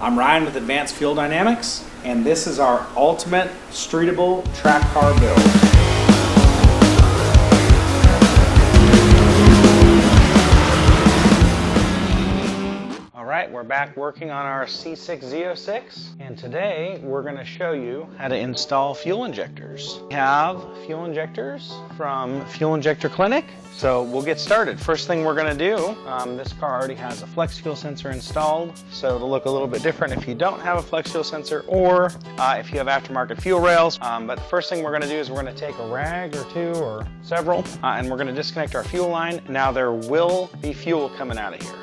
I'm Ryan with Advanced Fuel Dynamics, and this is our ultimate streetable track car build. Alright, we're back working on our C6 Z06, and today we're going to show you how to install fuel injectors. We have fuel injectors from Fuel Injector Clinic, so we'll get started. First thing we're going to do, this car already has a flex fuel sensor installed, so it'll look a little bit different if you don't have a flex fuel sensor or if you have aftermarket fuel rails. But the first thing we're going to do is we're going to take a rag or two or several, and we're going to disconnect our fuel line. Now there will be fuel coming out of here.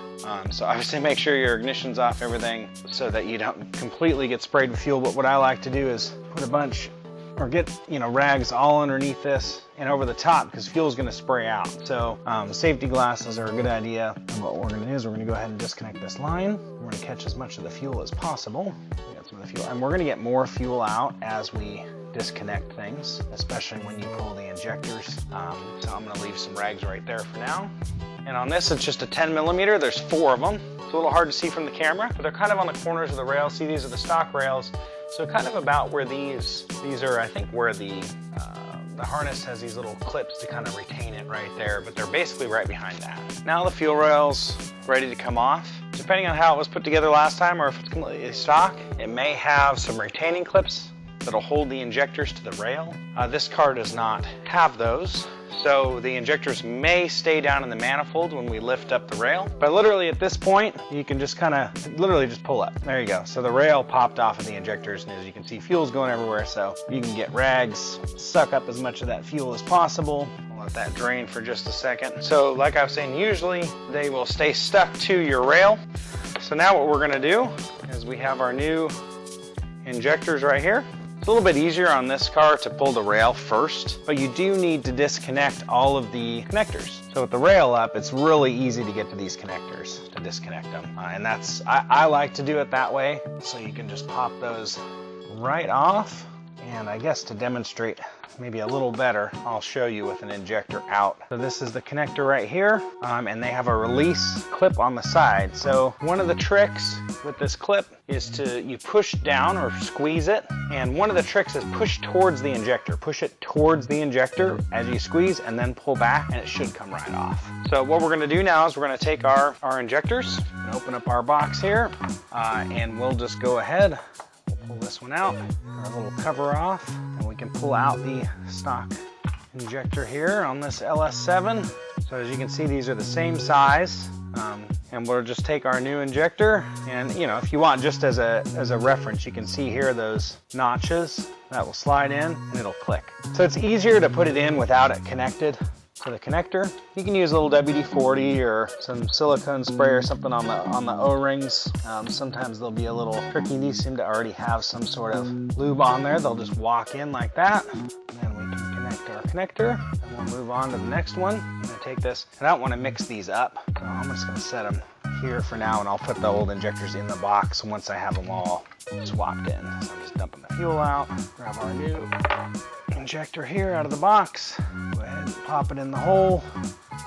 So obviously make sure your ignition's off, everything, so that you don't completely get sprayed with fuel. But what I like to do is put a bunch or get, rags all underneath this and over the top, because fuel is going to spray out. So safety glasses are a good idea. And what we're going to do is we're going to go ahead and disconnect this line. We're going to catch as much of the fuel as possible. We got some of the fuel, and we're going to get more fuel out as we disconnect things, especially when you pull the injectors. So I'm going to leave some rags right there for now. And on this, it's just a 10 millimeter. There's 4 of them. It's a little hard to see from the camera, but they're kind of on the corners of the rails. See, these are the stock rails. So kind of about where these are, I think, where the harness has these little clips to kind of retain it right there, but they're basically right behind that. Now the fuel rail's ready to come off. Depending on how it was put together last time, or if it's completely stock, it may have some retaining clips that'll hold the injectors to the rail. This car does not have those, so the injectors may stay down in the manifold when we lift up the rail. But literally at this point, you can just literally just pull up. There you go. So the rail popped off of the injectors, and as you can see, fuel's going everywhere, so you can get rags, suck up as much of that fuel as possible. I'll let that drain for just a second. So like I was saying, usually they will stay stuck to your rail. So now what we're gonna do is we have our new injectors right here. It's a little bit easier on this car to pull the rail first, but you do need to disconnect all of the connectors. So with the rail up, it's really easy to get to these connectors, to disconnect them. And I like to do it that way, so you can just pop those right off. And I guess to demonstrate maybe a little better, I'll show you with an injector out. So this is the connector right here, and they have a release clip on the side. So one of the tricks with this clip is you push down or squeeze it, and one of the tricks is push towards the injector. Push it towards the injector as you squeeze, and then pull back, and it should come right off. So what we're gonna do now is we're gonna take our injectors and open up our box here, and we'll just go ahead. Pull this one out, our little cover off, and we can pull out the stock injector here on this LS7. So as you can see, these are the same size, and we'll just take our new injector, and if you want, just as a reference, you can see here those notches that will slide in and it'll click. So it's easier to put it in without it connected to the connector. You can use a little WD-40 or some silicone spray or something on the O-rings. Sometimes they'll be a little tricky. These seem to already have some sort of lube on there. They'll just walk in like that. And then we can connect our connector, and we'll move on to the next one. I'm gonna take this, and I don't want to mix these up, so I'm just gonna set them here for now, and I'll put the old injectors in the box once I have them all swapped in. So I'm just dumping the fuel out, grab our new injector here out of the box, go ahead and pop it in the hole.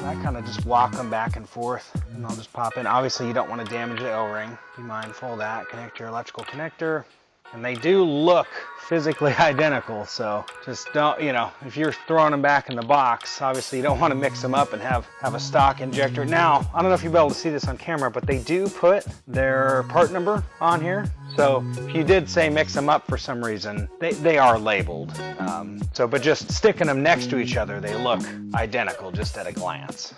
I kind of just walk them back and forth, and I'll just pop in. Obviously you don't want to damage the O-ring. Be mindful of that. Connect your electrical connector. And they do look physically identical, so just don't, if you're throwing them back in the box, obviously you don't want to mix them up and have a stock injector. Now, I don't know if you'll be able to see this on camera, but they do put their part number on here. So if you did say mix them up for some reason, they are labeled. But just sticking them next to each other, they look identical just at a glance.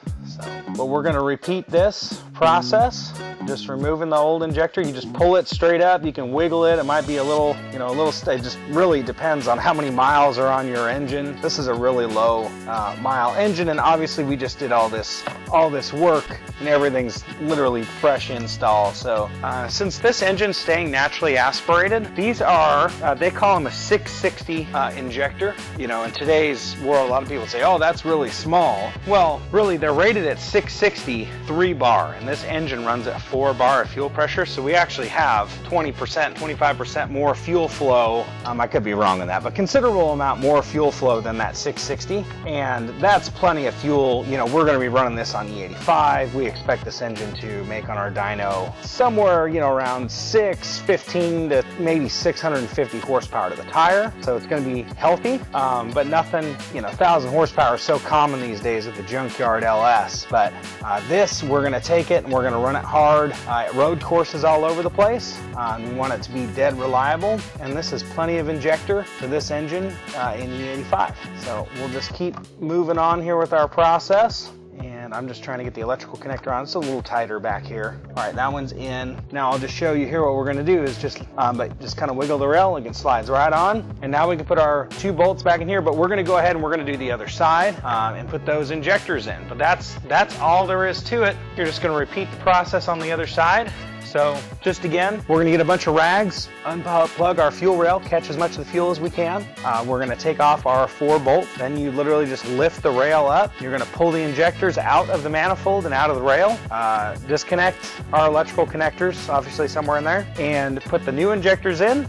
But we're going to repeat this process, just removing the old injector. You just pull it straight up. You can wiggle it. It might be a little, it just really depends on how many miles are on your engine. This is a really low mile engine, and obviously we just did all this work, and everything's literally fresh install. So since this engine's staying naturally aspirated, these are, they call them a 660 injector. In today's world, a lot of people say, oh, that's really small. Well, really, they're rated rated at 660 3-bar, and this engine runs at 4-bar of fuel pressure, so we actually have 20%, 25% more fuel flow. I could be wrong on that, but considerable amount more fuel flow than that 660, and that's plenty of fuel. You know, we're going to be running this on E85. We expect this engine to make on our dyno somewhere, you know, around 615 to maybe 650 horsepower to the tire, so it's going to be healthy, but nothing, you know, 1,000 horsepower is so common these days with the junkyard LS. But this, we're going to take it and we're going to run it hard at road courses all over the place. We want it to be dead reliable, and this is plenty of injector for this engine in E85. So we'll just keep moving on here with our process. And I'm just trying to get the electrical connector on. It's a little tighter back here. All right, that one's in. Now I'll just show you here what we're gonna do is just kind of wiggle the rail and it slides right on. And now we can put our 2 bolts back in here, but we're gonna go ahead and we're gonna do the other side and put those injectors in. But that's all there is to it. You're just gonna repeat the process on the other side. So just again, we're gonna get a bunch of rags, unplug our fuel rail, catch as much of the fuel as we can. We're gonna take off our 4 bolt. Then you literally just lift the rail up. You're gonna pull the injectors out of the manifold and out of the rail. Disconnect our electrical connectors, obviously somewhere in there, and put the new injectors in.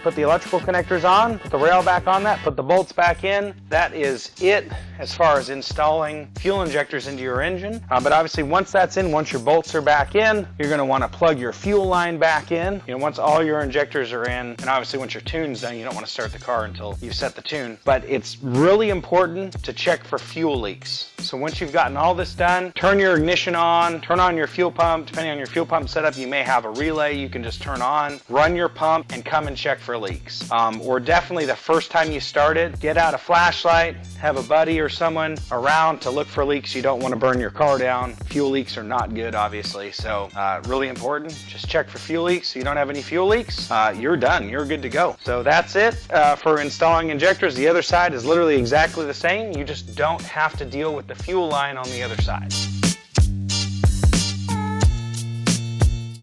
Put the electrical connectors on, put the rail back on that, put the bolts back in. That is it as far as installing fuel injectors into your engine. But obviously once that's in, once your bolts are back in, you're gonna wanna plug your fuel line back in. You know, once all your injectors are in, and obviously once your tune's done, you don't want to start the car until you set the tune. But it's really important to check for fuel leaks. So once you've gotten all this done, turn your ignition on, turn on your fuel pump. Depending on your fuel pump setup, you may have a relay you can just turn on, run your pump, and come and check for leaks. Or definitely the first time you started, get out a flashlight, have a buddy or someone around to look for leaks. You don't want to burn your car down. Fuel leaks are not good, obviously. So really important. Just check for fuel leaks. So you don't have any fuel leaks, you're done. You're good to go. So that's it for installing injectors. The other side is literally exactly the same. You just don't have to deal with the fuel line on the other side.